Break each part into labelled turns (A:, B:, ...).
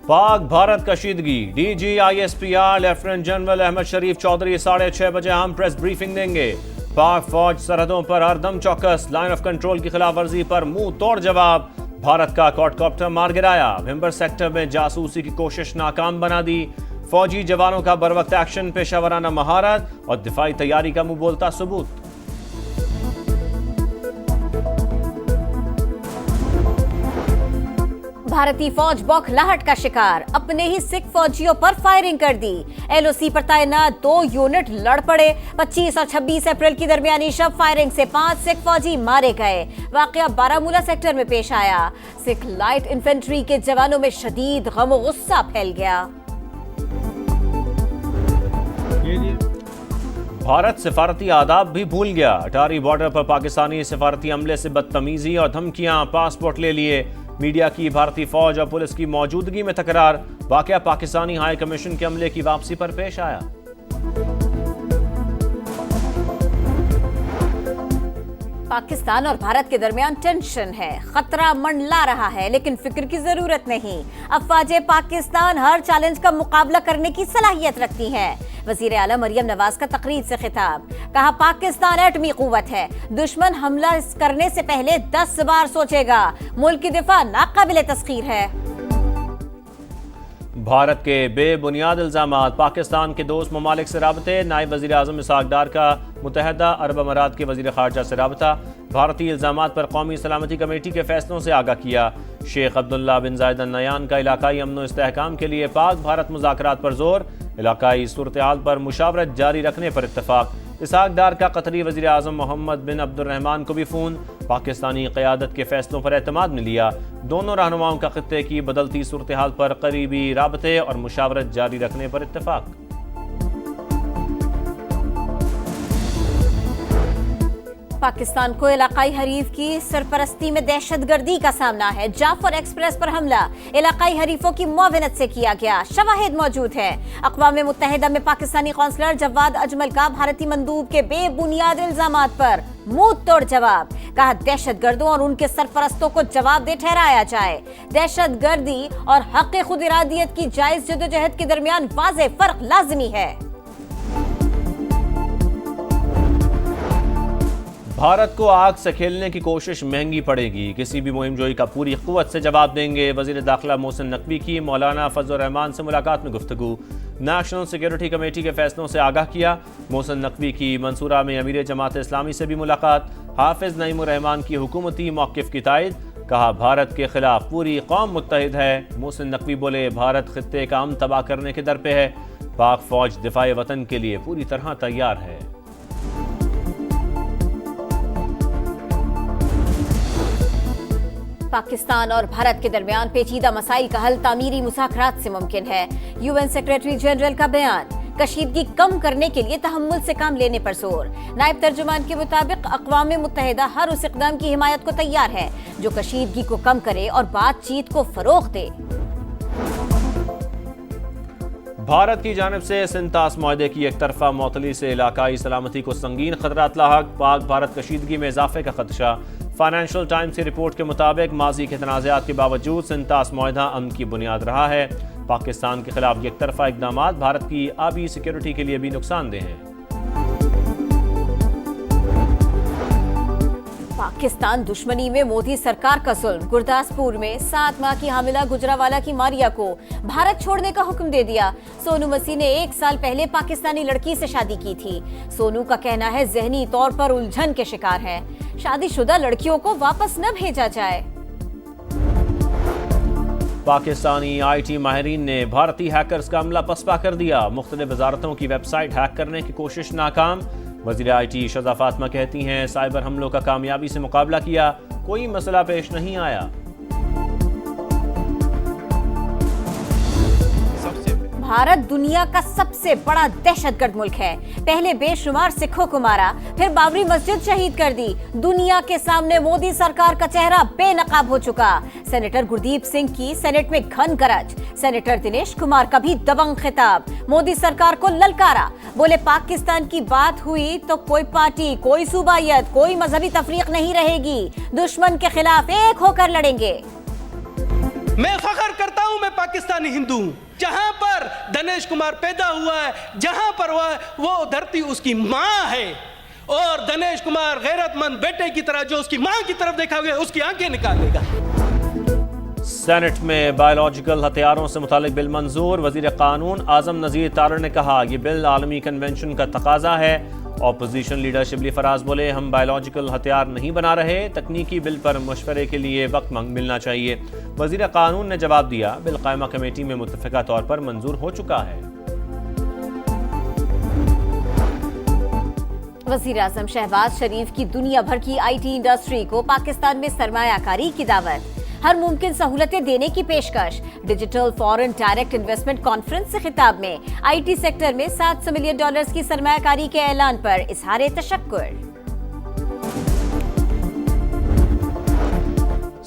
A: पाक भारत कशीदगी, DGISPR lieutenant general Ahmed Sharif Chaudhry 6:30 बजे अहम प्रेस ब्रीफिंग देंगे। पाक फौज सरहदों पर हरदम चौकस, लाइन ऑफ कंट्रोल की खिलाफ वर्जी पर मुंह तोड़ जवाब। भारत का क्वाडकॉप्टर मार गिराया, विम्बर सेक्टर में जासूसी की कोशिश नाकाम बना दी। फौजी जवानों का बरवक्त एक्शन, पेशावराना महारत और दिफाई तैयारी का मुंह बोलता सबूत।
B: भारतीय फौज बौखलाहट का शिकार, अपने ही सिख फौजियों पर फायरिंग कर दी। LOC पर तैनात 2 यूनिट लड़ पड़े। 25 और 26 अप्रैल की दरमियानी शब फायरिंग से 5 सिख फौजी मारे गए। वाकया बारामूला सेक्टर में पेश आया। सिख लाइट इन्फेंट्री के जवानों में शदीद गम और गुस्सा फैल गया।
A: भारत सिफारती आदाब भी भूल गया। अटारी बॉर्डर पर पाकिस्तानी सिफारती अमले से बदतमीजी और धमकियां, पासपोर्ट ले लिए। मीडिया की भारतीय फौज और पुलिस की मौजूदगी में तकरार। वाकया पाकिस्तानी हाई कमीशन के अमले की वापसी पर पेश आया।
B: पाकिस्तान और भारत के दरमियान टेंशन है, खतरा मंडला रहा है, लेकिन फिक्र की जरूरत नहीं। अफवाज पाकिस्तान हर चैलेंज का मुकाबला करने की सलाहियत रखती हैं। वजीर आला मरियम नवाज का तकरीर से खिताब, कहा पाकिस्तान एटमी कुव्वत है, दुश्मन हमला करने से पहले 10 बार सोचेगा। मुल्क की दिफा नाकाबिले तस्खीर है।
A: भारत के बेबुनियाद इल्जामात, पाकिस्तान के दोस्त ममालिक से राबते। नायब वजीर आजम इसहाक डार का मुत्तहदा अरब अमारात के वजीर खारजा से राबता। भारतीय इल्जामात पर कौमी सलामती कमेटी के फैसलों से आगाह किया। शेख अब्दुल्ला बिन जायद अल नयान का इलाकाई अमन इस्तेहकाम के लिए पाक भारत मुज़ाकरात पर जोर। इलाकाई सूरत हाल पर मुशावरत जारी रखने पर इत्तफाक। इसहाक डार का कतरी वज़ीर आज़म मोहम्मद बिन अब्दुर्रहमान को भी फ़ोन। पाकिस्तानी क़यादत के फैसलों पर एतमाद में लिया। दोनों रहनुमाओं का खित्ते की बदलती सूरत हाल पर करीबी राबते और मुशावरत जारी रखने पर इत्तफाक।
B: पाकिस्तान को इलाकाई हरीफ की सरपरस्ती में दहशतगर्दी का सामना है। जाफर एक्सप्रेस पर हमला इलाकाई हरीफों की मुआवनत से किया गया, शवाहिद मौजूद है। अक़वाम मुत्तहिदा में पाकिस्तानी कौंसलर जवाद अजमल का भारतीय मंदूब के बेबुनियाद इल्जामात पर मुंह तोड़ जवाब। कहा दहशतगर्दों और उनके सरपरस्तों को जवाबदेह ठहराया जाए। दहशतगर्दी और हक़ खुद इरादियत की जायज जदोजहद के दरमियान वाज़ेह फर्क लाज़मी है।
A: भारत को आग से खेलने की कोशिश महंगी पड़ेगी, किसी भी मुहिम जोई का पूरी क़ुव्वत से जवाब देंगे। वज़ीर दाखिला मोहसिन नकवी की मौलाना फजल रहमान से मुलाकात में गुफ्तगू। नेशनल सिक्योरिटी कमेटी के फैसलों से आगाह किया। मोहसिन नकवी की मंसूरा में अमीर जमात इस्लामी से भी मुलाकात। हाफिज नईमुर रहमान की हुकूमती मौक़िफ़ की तायद। कहा भारत के खिलाफ पूरी कौम मुत्तहिद है। मोहसिन नकवी बोले भारत खित्ते का अमन तबाह करने के दर पे है। पाक फौज दिफाए वतन के लिए पूरी तरह तैयार है।
B: पाकिस्तान और भारत के दरमियान पेचीदा मसाइल का हल तामीरी मुज़ाकरात से मुमकिन है। UN सेक्रेटरी जनरल का बयान, कशीदगी कम करने के लिए तहम्मुल से काम लेने पर जोर। नायब तर्जुमान के मुताबिक अक़वाम मुत्तहिदा हर उस इक़दाम की हिमायत को तैयार है जो कशीदगी को कम करे और बातचीत को फ़रोग़ दे।
A: भारत की जानिब से सिंतास मुआहदे की एक तरफा मौतली से इलाकाई सलामती को संगीन खतरात लाहक। पाक भारत कशीदगी में इजाफे का खदशा। फाइनेंशियल टाइम्स की रिपोर्ट के मुताबिक माजी के तनाज़ात के बावजूद सिंतास मुआहदा अमन की बुनियाद रहा है। पाकिस्तान के खिलाफ एक तरफा इक़दामात भारत की आबी सिक्योरिटी के लिए भी नुकसानदेह हैं।
B: पाकिस्तान दुश्मनी में मोदी सरकार का जुल्म। गुरदासपुर में 7 माह की हामिला गुजरावाला की मारिया को भारत छोड़ने का हुक्म दे दिया। सोनू मसीह ने 1 साल पहले पाकिस्तानी लड़की से शादी की थी। सोनू का कहना है जहनी तौर पर उलझन के शिकार है। शादीशुदा लड़कियों को वापस न भेजा जाए।
A: पाकिस्तानी IT माहिरीन ने भारतीय हैकर्स का हमला पसपा कर दिया। मुख्तलिफ वजारतों की वेबसाइट हैक करने की कोशिश नाकाम। वज़ीर IT शज़ा फातिमा कहती हैं साइबर हमलों का कामयाबी से मुकाबला किया, कोई मसला पेश नहीं आया।
B: भारत दुनिया का सबसे बड़ा दहशतगर्द मुल्क है। पहले बेशुमार सिखों को मारा, फिर बाबरी मस्जिद शहीद कर दी। दुनिया के सामने मोदी सरकार का चेहरा बेनकाब हो चुका। सेनेटर गुरदीप सिंह की सेनेट में घन गरज। सेनेटर दिनेश कुमार का भी दबंग खिताब। मोदी सरकार को ललकारा, बोले पाकिस्तान की बात हुई तो कोई पार्टी, कोई सूबायत, कोई मजहबी तफरीक नहीं रहेगी। दुश्मन के खिलाफ एक होकर लड़ेंगे।
C: मैं फख्र करता हूं मैं पाकिस्तानी हिंदू हूं। जहां पर दिनेश कुमार पैदा हुआ है, जहां पर वो धरती उसकी मां है, और दिनेश कुमार गैरतमंद बेटे की तरह जो उसकी मां की तरफ देखा गया उसकी आंखें निकालेगा।
A: सेनेट में बायोलॉजिकल हथियारों से मुतालिक बिल मंजूर। वजीर कानून आजम नज़ीर तारड़ ने कहा यह बिल आलमी कन्वेंशन का तकाजा है। ऑपोजिशन लीडर शिबली फराज बोले हम बायोलॉजिकल हथियार नहीं बना रहे, तकनीकी बिल पर मशवरे के लिए वक्त मिलना चाहिए। वजीर कानून ने जवाब दिया बिल कायमा कमेटी में मुत्तफ़िका तौर पर मंजूर हो चुका है।
B: वज़ीर आज़म शहबाज शरीफ की दुनिया भर की IT इंडस्ट्री को पाकिस्तान में सरमायाकारी की दावत, हर मुमकिन सहूलतें देने की पेशकश। Digital foreign direct investment conference से खिताब में IT सेक्टर में $700 मिलियन की सरमायाकारी के ऐलान पर इजहार तशक्कुर।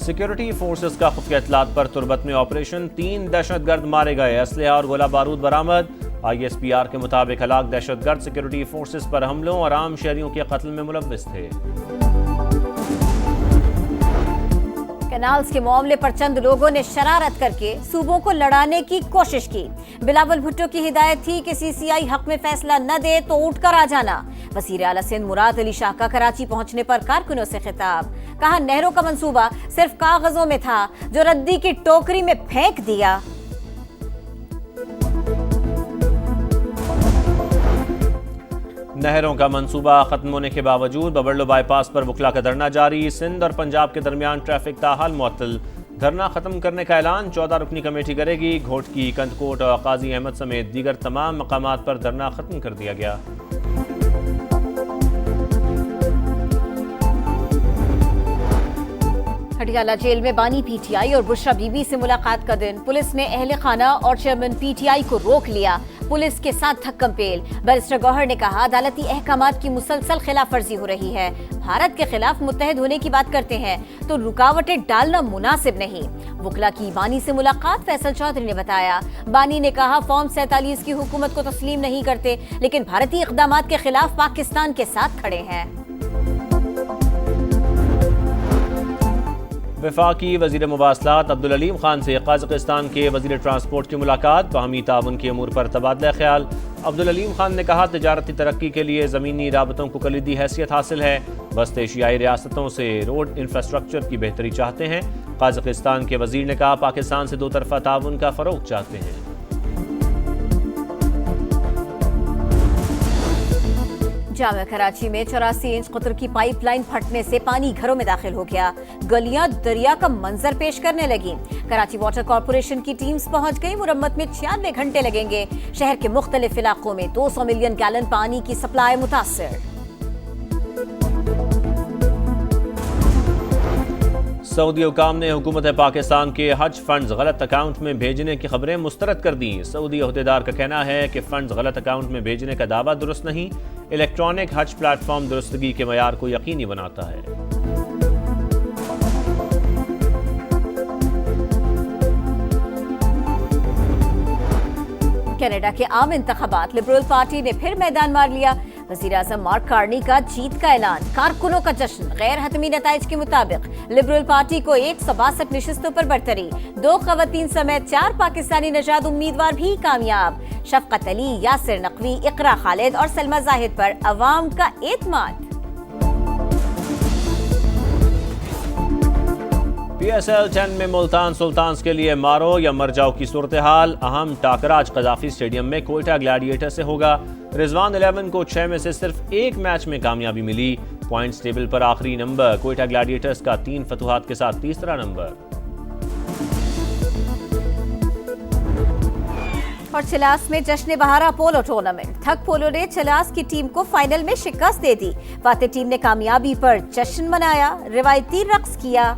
A: सिक्योरिटी फोर्सेस का खुफिया इत्तलात पर तुर्बत में ऑपरेशन, 3 दहशतगर्द मारे गए, असलहा और गोला बारूद बरामद। ISPR के मुताबिक हलाक दहशतगर्द सिक्योरिटी फोर्सेस पर हमलों और आम शहरियों के कत्ल में मुलव्विस थे।
B: कैनाल्स के मामले पर चंद लोगों ने शरारत करके सूबों को लड़ाने की कोशिश की। बिलावल भुट्टो की हिदायत थी कि CCI हक में फैसला न दे तो उठकर आ जाना। वज़ीर आला सिंध मुराद अली शाह का कराची पहुंचने पर कारकुनों से खिताब, कहा नहरों का मंसूबा सिर्फ कागजों में था जो रद्दी की टोकरी में फेंक दिया।
A: नहरों का मंसूबा खत्म होने के बावजूद बबरलो बाईपास पर वकला का धरना जारी। सिंध और पंजाब के दरमियान ट्रैफिक ताहाल मुअत्तल, धरना खत्म करने का ऐलान 14 रुकनी कमेटी करेगी। घोटकी, कंदकोट और काजी अहमद समेत दीगर तमाम मकामात पर धरना खत्म कर दिया गया।
B: हटियाला जेल में बानी PTI और बुशरा बीबी से मुलाकात का दिन, पुलिस ने अहले खाना और चेयरमैन PTI को रोक लिया। पुलिस के साथ थक्कम पेल। बैरिस्टर गौहर ने कहा अदालती अहकामात की मुसलसल खिलाफ वर्जी हो रही है। भारत के खिलाफ मुत्तहिद होने की बात करते हैं तो रुकावटें डालना मुनासिब नहीं। वकला की बानी से मुलाकात, फैसल चौधरी ने बताया। बानी ने कहा फॉर्म 47 की हुकूमत को तस्लीम नहीं करते, लेकिन भारतीय इक़दामात के खिलाफ पाकिस्तान के साथ खड़े हैं।
A: वफाकी वज़ीर मुवासलात अब्दुल अलीम खान से कज़ाकिस्तान के वज़ीर ट्रांसपोर्ट की मुलाकात, बाहमी ताउन के अमूर पर तबादला ख्याल। अब्दुल अलीम खान ने कहा तिजारती तरक्की के लिए ज़मीनी राबतों को कलीदी हैसियत हासिल है। वस्त एशियाई रियासतों से रोड इंफ्रास्ट्रक्चर की बेहतरी चाहते हैं। कज़ाकिस्तान के वज़ीर ने कहा पाकिस्तान से 2 तरफ़ा ताउन का फ़रोग़ चाहते हैं।
B: जामिया कराची में 84 इंच कतर की पाइपलाइन फटने से पानी घरों में दाखिल हो गया। गलियां दरिया का मंजर पेश करने लगी। कराची वाटर कॉर्पोरेशन की टीम्स पहुंच गई। मुरम्मत में 96 घंटे लगेंगे। शहर के मुख्तलिफ इलाकों में 200 मिलियन गैलन पानी की सप्लाई मुतासिर।
A: सऊदी हुकाम ने हुकूमत पाकिस्तान के हज फंड्स गलत अकाउंट में भेजने की खबरें मुस्तरद कर दी। सऊदी अहदेदार का कहना है कि फंड्स गलत अकाउंट में भेजने का दावा दुरुस्त नहीं। इलेक्ट्रॉनिक हज प्लेटफॉर्म दुरुस्तगी के मयार को यकीनी बनाता है।
B: कनाडा के आम इंतखाबात, लिबरल पार्टी ने फिर मैदान मार लिया। वज़ीर आज़म मार्क कार्नी का जीत का ऐलान, कारकुनों का जश्न। गैर हतमी नताइज के मुताबिक लिबरल पार्टी को 162 नशिस्तों पर बरतरी। 2 ख़वातीन समेत 4 पाकिस्तानी नजाद उम्मीदवार भी कामयाब। शफकत अली, यासिर नकवी, इकरा खालिद और सलमा जाहिद पर अवाम का एतमाद।
A: PSL 10 में मुल्तान सुल्तान्स के लिए मारो या मर जाओ की सूरत हाल। अहम टाकरा आज कज़ाफी स्टेडियम में कोयटा ग्लैडिएटर से होगा। रिजवान 11 को 6 में से सिर्फ 1 मैच में कामयाबी मिली। पॉइंट्स टेबल पर आखिरी नंबर, कोयटा ग्लैडिएटर्स का 3 फतुहात के साथ तीसरा नंबर।
B: और चलास में जश्न बहारा पोलो टूर्नामेंट, थक पोलो ने चलास की टीम को फाइनल में शिकस्त दे दी। फाते टीम ने कामयाबी पर जश्न मनाया, रिवायती रक्स किया।